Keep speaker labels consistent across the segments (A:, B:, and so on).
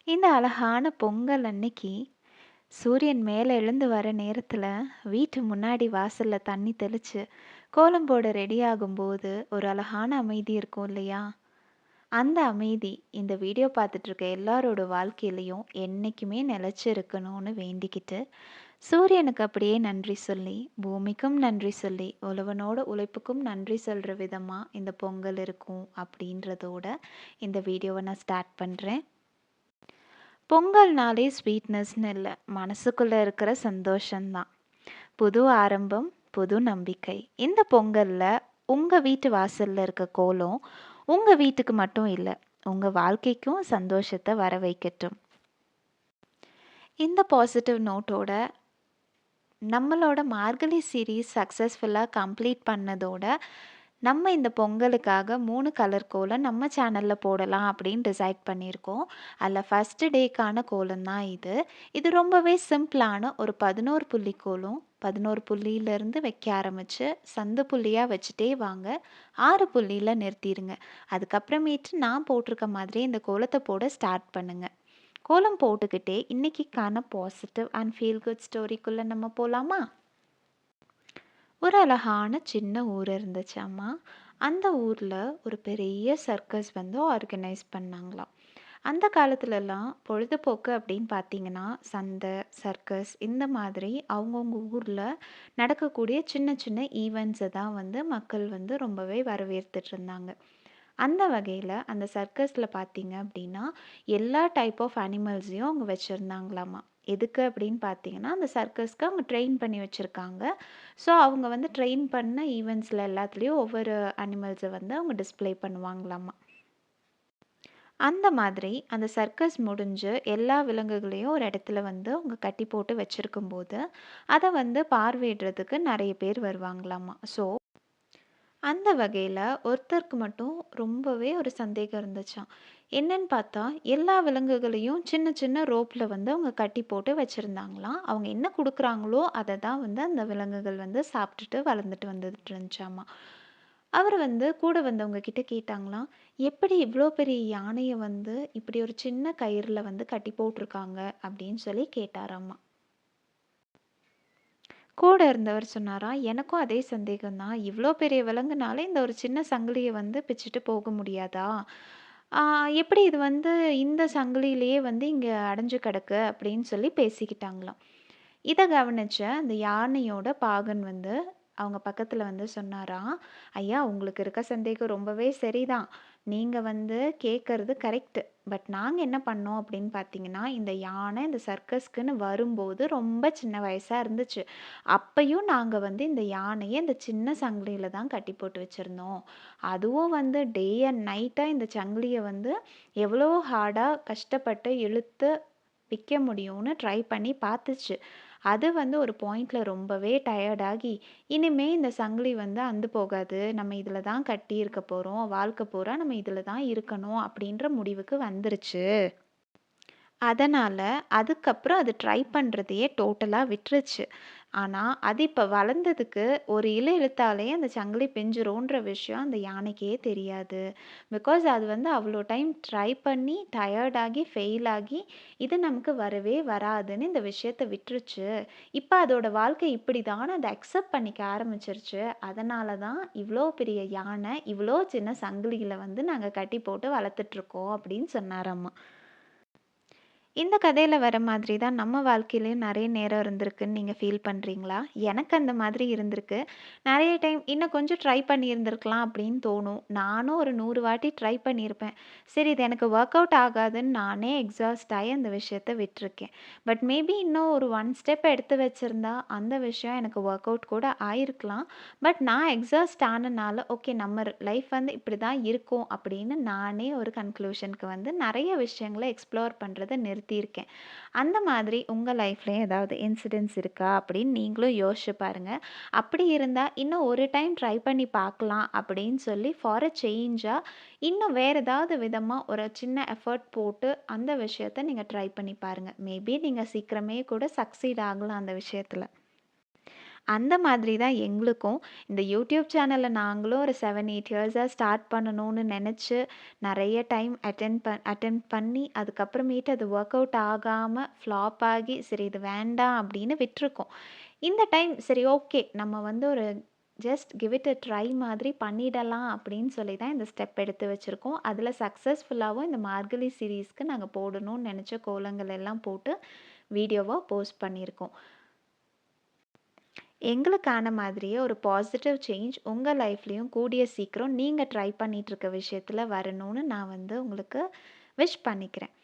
A: இந்த அழகான பொங்கல் அன்னைக்கு சூரியன் மேலே எழுந்து வர நேரத்தில் வீட்டு முன்னாடி வாசல்ல தண்ணி தெளிச்சு கோலம் போட ரெடி ஆகும்போது ஒரு அழகான அமைதி இருக்கும் இல்லையா? அந்த அமைதி இந்த வீடியோ பார்த்துட்டு இருக்க எல்லாரோட வாழ்க்கையிலையும் என்னைக்குமே நிலைச்சு இருக்கணும்னு வேண்டிக்கிட்டு சூரியனுக்கு அப்படியே நன்றி சொல்லி, பூமிக்கும் நன்றி சொல்லி, உழவனோட உழைப்புக்கும் நன்றி சொல்ற விதமா இந்த பொங்கல் இருக்கும் அப்படின்றதோட இந்த வீடியோவை நான் ஸ்டார்ட் பண்ணுறேன். பொங்கல்னாலே ஸ்வீட்னஸ்ன்னு இல்லை, மனசுக்குள்ளே இருக்கிற சந்தோஷம்தான். புது ஆரம்பம், புது நம்பிக்கை. இந்த பொங்கலில் உங்கள் வீட்டு வாசலில் இருக்க கோலம் உங்கள் வீட்டுக்கு மட்டும் இல்லை, உங்கள் வாழ்க்கைக்கும் சந்தோஷத்தை வர வைக்கட்டும். இந்த பாசிட்டிவ் நோட்டோட நம்மளோட மார்கழி சீரீஸ் சக்ஸஸ்ஃபுல்லாக கம்ப்ளீட் பண்ணதோட நம்ம இந்த பொங்கலுக்காக 3 கலர் கோலம் நம்ம சேனலில் போடலாம் அப்படின்னு டிசைட் பண்ணியிருக்கோம். அதில் ஃபஸ்ட்டு டேக்கான கோலம் தான் இது. இது ரொம்பவே சிம்பிளான ஒரு 11 புள்ளி கோலம். 11 புள்ளியிலேருந்து வைக்க ஆரம்பித்து சந்து புள்ளியாக வச்சுட்டே வாங்க. 6 புள்ளியில் நிறுத்திடுங்க. அதுக்கப்புறமேட்டு நான் போட்டிருக்க மாதிரி இந்த கோலத்தை போட ஸ்டார்ட் பண்ணுங்கள். கோலம் போட்டுக்கிட்டே இன்றைக்கிக்கான பாசிட்டிவ் அண்ட் ஃபீல் குட் ஸ்டோரிக்குள்ளே நம்ம போகலாமா? ஒரு அழகான சின்ன ஊர் இருந்துச்சாம்மா. அந்த ஊரில் ஒரு பெரிய சர்க்கஸ் வந்து ஆர்கனைஸ் பண்ணாங்களாம். அந்த காலத்துலலாம் பொழுதுபோக்கு அப்படின்னு பார்த்தீங்கன்னா சந்தை, சர்க்கஸ் இந்த மாதிரி அவங்கவுங்க ஊரில் நடக்கக்கூடிய சின்ன சின்ன ஈவெண்ட்ஸை தான் வந்து மக்கள் வந்து ரொம்பவே வரவேற்றுட்டு இருந்தாங்க. அந்த வகையில் அந்த சர்க்கஸில் பார்த்தீங்க அப்படின்னா எல்லா டைப் ஆஃப் அனிமல்ஸையும் அவங்க வச்சுருந்தாங்களாமா. எதுக்கு அப்படின்னு பார்த்தீங்கன்னா அந்த சர்க்கஸ்க்கு அவங்க ட்ரெயின் பண்ணி வச்சுருக்காங்க. ஸோ அவங்க வந்து ட்ரெயின் பண்ண ஈவெண்ட்ஸில் எல்லாத்துலேயும் ஒவ்வொரு அனிமல்ஸை வந்து அவங்க டிஸ்ப்ளே பண்ணுவாங்களாமா. அந்த மாதிரி அந்த சர்க்கஸ் முடிஞ்சு எல்லா விலங்குகளையும் ஒரு இடத்துல வந்து அவங்க கட்டி போட்டு வச்சுருக்கும்போது அதை வந்து பார்வையிடுறதுக்கு நிறைய பேர் வருவாங்களாமா. ஸோ அந்த வகையில் ஒருத்தருக்கு மட்டும் ரொம்பவே ஒரு சந்தேகம் இருந்துச்சாம். என்னன்னு பார்த்தா எல்லா விலங்குகளையும் சின்ன சின்ன ரோப்பில் வந்து அவங்க கட்டி போட்டு வச்சுருந்தாங்களாம். அவங்க என்ன கொடுக்குறாங்களோ அதை தான் வந்து அந்த விலங்குகள் வந்து சாப்பிட்டுட்டு வளர்ந்துட்டு வந்துட்டு இருந்துச்சாமா. அவர் வந்து கூட வந்தவங்க கிட்ட கேட்டாங்களாம், எப்படி இவ்வளோ பெரிய யானையை வந்து இப்படி ஒரு சின்ன கயிறில் வந்து கட்டி போட்டிருக்காங்க அப்படின்னு சொல்லி கேட்டாராம்மா. கூட இருந்தவர் சொன்னாராம், எனக்கும் அதே சந்தேகம் தான். இவ்வளோ பெரிய விலங்குனால இந்த ஒரு சின்ன சங்கிலியை வந்து பிச்சுட்டு போக முடியாதா? ஆ, எப்படி இது வந்து இந்த சங்கிலியிலேயே வந்து இங்கே அடைஞ்சு கிடக்கு அப்படின்னு சொல்லி பேசிக்கிட்டாங்களாம். இதை கவனிச்ச அந்த யானையோட பாகன் வந்து அவங்க பக்கத்தில் வந்து சொன்னாராம், ஐயா உங்களுக்கு இருக்க சந்தேகம் ரொம்பவே சரிதான். நீங்கள் வந்து கேட்குறது கரெக்டு. பட் நாங்கள் என்ன பண்ணோம் அப்படின்னு பார்த்தீங்கன்னா இந்த யானை இந்த சர்க்கஸ்க்குன்னு வரும்போது ரொம்ப சின்ன வயசாக இருந்துச்சு. அப்பயும் நாங்கள் வந்து இந்த யானையை இந்த சின்ன சங்கிலியில் தான் கட்டி போட்டு வச்சுருந்தோம். அதுவும் வந்து டே அண்ட் நைட்டாக இந்த சங்கிலியை வந்து எவ்வளோ ஹார்டாக கஷ்டப்பட்டு இழுத்து விற்க முடியும்னு ட்ரை பண்ணி பார்த்துச்சு. அது வந்து ஒரு பாயிண்ட்ல ரொம்பவே டயர்டாகி இனிமே இந்த சங்கிலி வந்து அந்து போகாது, நம்ம இதில் தான் கட்டி இருக்க போகிறோம், வாழ்க்கை பூரா நம்ம இதில் தான் இருக்கணும் அப்படின்ற முடிவுக்கு வந்துருச்சு. அதனால் அதுக்கப்புறம் அது ட்ரை பண்ணுறதையே டோட்டலாக விட்டுருச்சு. ஆனால் அது இப்போ வளர்ந்ததுக்கு ஒரு இழுத்தாலே அந்த சங்கிலி பிஞ்சிரும்ன்ற விஷயம் அந்த யானைக்கே தெரியாது. பிகாஸ் அது வந்து அவ்வளோ டைம் ட்ரை பண்ணி டயர்டாகி ஃபெயில் ஆகி இது நமக்கு வரவே வராதுன்னு இந்த விஷயத்தை விட்டுருச்சு. இப்போ அதோட வாழ்க்கை இப்படி தான் அதை அக்செப்ட் பண்ணிக்க ஆரம்பிச்சிருச்சு. அதனால தான் இவ்வளோ பெரிய யானை இவ்வளோ சின்ன சங்கிலிகளை வந்து நாங்கள் கட்டி போட்டு வளர்த்துட்ருக்கோம் அப்படின்னு சொன்னாரம்மா. இந்த கதையில வர மாதிரி தான் நம்ம வாழ்க்கையிலயும் நெறைய நேரம் இருந்திருக்குன்னு நீங்க ஃபீல் பண்றீங்களா? எனக்கு அந்த மாதிரி இருந்திருக்கு. நெறைய டைம் இன்னும் கொஞ்சம் ட்ரை பண்ணியிருந்திருக்கலாம் அப்படின்னு தோணும். நானும் ஒரு 100 வாட்டி ட்ரை பண்ணியிருப்பேன். சரி இது எனக்கு ஒர்க் அவுட் ஆகாதுன்னு நானே எக்ஸாஸ்ட் ஆயி அந்த விஷயத்த விட்டுருக்கேன். பட் மேபி இன்னும் ஒரு 1 ஸ்டெப் எடுத்து வச்சிருந்தா அந்த விஷயம் எனக்கு ஒர்க் அவுட் கூட ஆயிருக்கலாம். பட் நான் எக்ஸாஸ்ட் ஆனனால ஓகே நம்ம லைஃப் வந்து இப்படி தான் இருக்கும் அப்படின்னு நானே ஒரு கன்க்ளூஷனுக்கு வந்து நெறைய விஷயங்கள எக்ஸ்ப்ளோர் பண்றத நிறுத்தியிருக்கேன். அந்த மாதிரி உங்கள் லைஃப்லேயும் ஏதாவது இன்சிடென்ட்ஸ் இருக்கா அப்படின்னு நீங்களும் யோசிச்சு பாருங்க. அப்படி இருந்தால் இன்னும் ஒரு டைம் ட்ரை பண்ணி பார்க்கலாம் அப்படின்னு சொல்லி ஃபார் அ சேஞ்சாக இன்னும் வேறு ஏதாவது விதமாக ஒரு சின்ன எஃபர்ட் போட்டு அந்த விஷயத்த நீங்கள் ட்ரை பண்ணி பாருங்கள். மேபி நீங்கள் சீக்கிரமே கூட சக்சீட் ஆகலாம் அந்த விஷயத்தில். அந்த மாதிரி தான் எங்களுக்கும். இந்த யூடியூப் சேனல நாங்களும் ஒரு 7, 8 இயர்ஸா ஸ்டார்ட் பண்ணணும்னு நெனச்சு, நெறைய டைம் அட்டெம்ப்ட் பண்ணி, அதுக்கப்புறமேட்டு அது ஒர்க் அவுட் ஆகாம ஃப்ளாப் ஆகி, சரி இது வேண்டாம் அப்படின்னு விட்டுருக்கோம். இந்த டைம் சரி ஓகே, நம்ம வந்து ஒரு just give it a try மாதிரி பண்ணிடலாம் அப்படின்னு சொல்லி தான் இந்த ஸ்டெப் எடுத்து வச்சிருக்கோம். அதில சக்ஸஸ்ஃபுல்லாவும் இந்த மார்கழி சீரிஸ்க்கு நாங்க போடணும்னு நெனச்ச கோலங்கள் எல்லாம் போட்டு வீடியோவா போஸ்ட் பண்ணியிருக்கோம். எங்களுக்கான மாதிரியே ஒரு பாசிட்டிவ் சேஞ்ச் உங்க லைஃப்லயும் கூடிய சீக்கிரம் நீங்க ட்ரை பண்ணிட்டு இருக்க விஷயத்துல வரணும்னு நான் வந்து உங்களுக்கு விஷ் பண்ணிக்கிறேன்.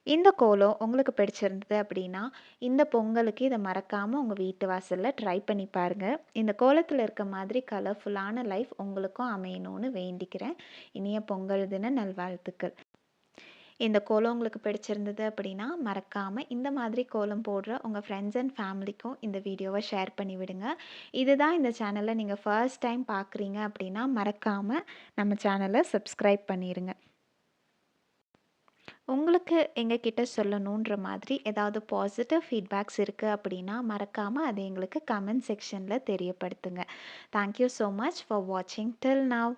A: இந்த கோலம் உங்களுக்கு பிடிச்சிருந்தது அப்படின்னா, இந்த பொங்கலுக்கு இத மறக்காம உங்க வீட்டு வாசல்ல ட்ரை பண்ணி பாருங்க. இந்த கோலத்துல இருக்க மாதிரி கலர்ஃபுல்லான லைஃப் உங்களுக்கும் அமையணும்னு வேண்டிக்கிறேன். இனிய பொங்கல் தின நல்வாழ்த்துக்கள். இந்த கோலம் உங்களுக்கு பிடிச்சிருந்தது அப்படின்னா, மறக்காம இந்த மாதிரி கோலம் போடுற உங்க ஃப்ரெண்ட்ஸ் அண்ட் ஃபேமிலிக்கும் இந்த வீடியோவ ஷேர் பண்ணி விடுங்க. இதுதான் இந்த சேனல நீங்க ஃபர்ஸ்ட் டைம் பார்க்குறீங்க அப்படின்னா, மறக்காம நம்ம சேனல சப்ஸ்கிரைப் பண்ணிருங்க. உங்களுக்கு எங்ககிட்ட சொல்லணுன்ற மாதிரி ஏதாவது பாசிட்டிவ் ஃபீட்பேக்ஸ் இருக்கு அப்படின்னா, மறக்காம அத எங்களுக்கு கமெண்ட் செக்ஷன்ல தெரியப்படுத்துங்க. Thank you so much for வாட்சிங் டில் நவ்.